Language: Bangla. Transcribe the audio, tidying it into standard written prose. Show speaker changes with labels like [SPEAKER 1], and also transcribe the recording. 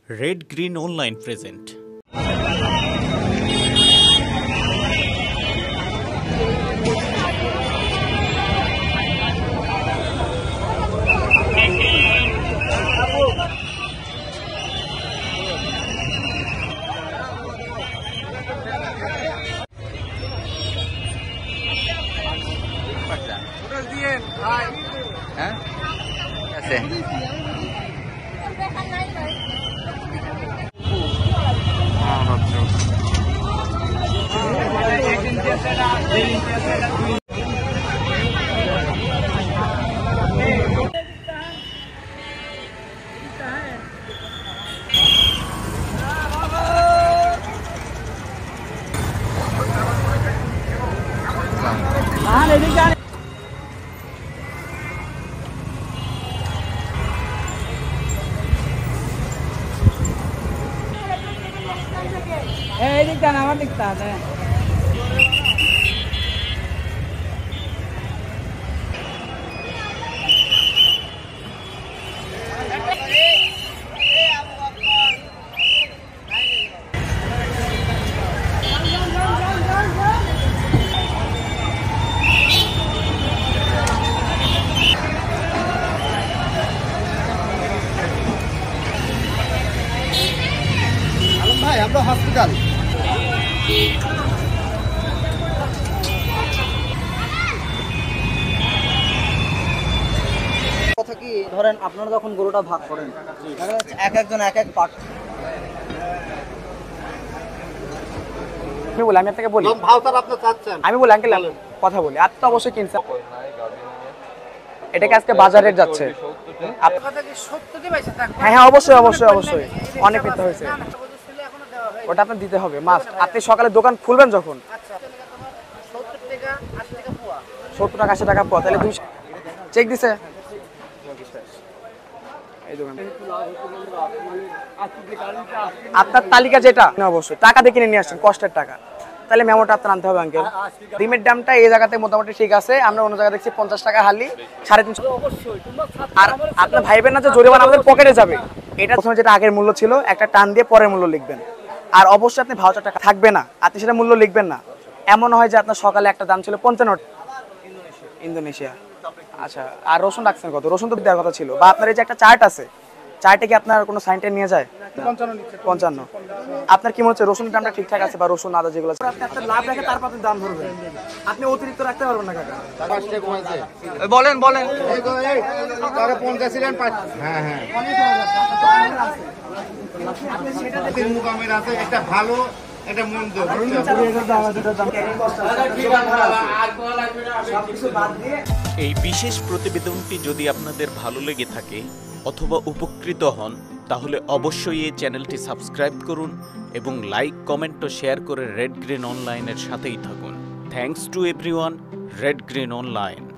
[SPEAKER 1] Red Green Online present.
[SPEAKER 2] আমার দিকটা আছে
[SPEAKER 3] ভাই আমরা হসপিটাল
[SPEAKER 2] কথা কি ধরেন আপনারা যখন গরুটা ভাগ করেন এক একজন এক এক পার্ট
[SPEAKER 4] আমি বলি আমি আপনাকে বলি
[SPEAKER 3] ভাউচার আপনি চাচ্ছেন
[SPEAKER 4] আমি বলি আঙ্কেল কথা বলি আপনি তো অবশ্যই কিনছেন এটাকে আজকে বাজারে যাচ্ছে হ্যাঁ হ্যাঁ অবশ্যই অবশ্যই অবশ্যই অনেক নিতে হয়েছে ওটা আপনার দিতে হবে মাস্ট আপনি সকালে দোকান খুলবেন যখন 70 টাকা 80 টাকা পোয়া তাহলে 200 চেক দিছে এই দোকান আপনার তালিকা যেটা না অবশ্যই টাকা দিয়ে কিনে নিয়ে আসছেন কষ্টের টাকা তাহলে মেমোটা আপনার আনতে হবে আঙ্কেল ডিমের দামটা এই জায়গাতে মোটামুটি ঠিক আছে আমরা অন্য জায়গায় দেখছি 50 টাকা হালি 350 আর আপনার ভাইবেন না যে জরিমানা আমাদের পকেটে যাবে এটা প্রথমে যেটা আগের মূল্য ছিল একটা টান দিয়ে পরের মূল্য লিখবেন আর অবশ্যই আপনি ভাউচার টাকা থাকবে না আপনি সেটা মূল্য লিখবেন না এমন হয় যে আপনার সকালে একটা দাম ছিল 55 ইন্দোনেশিয়া আচ্ছা আর রসুন রাখছেন কত রসুন তো দেওয়ার কথা ছিল বা আপনার এই যে একটা চার্ট আছে চার্টে কি আপনার কোনো সাইনটা নিয়ে যায় 55 আপনার কি মনে হচ্ছে রসুনের দামটা ঠিকঠাক আছে বা রসুন আদা যেগুলো আপনি আপনার লাভ রেখে তারপর আপনি দাম ধরবেন আপনি অতিরিক্ত রাখতে পারবেন না কাকা বলেন বলেন
[SPEAKER 3] তারে 50 ছিলেন হ্যাঁ হ্যাঁ আপনি সেটা দেখেন মুকামের আছে একটা ভালো এটা মন্দ
[SPEAKER 1] এই বিশেষ প্রতিবেদনটি যদি আপনাদের ভালো লেগে থাকে অথবা উপকৃত হন তাহলে অবশ্যই এই চ্যানেলটি সাবস্ক্রাইব করুন এবং লাইক কমেন্ট ও শেয়ার করে রেড গ্রিন অনলাইনের সাথেই থাকুন thanks to everyone red green online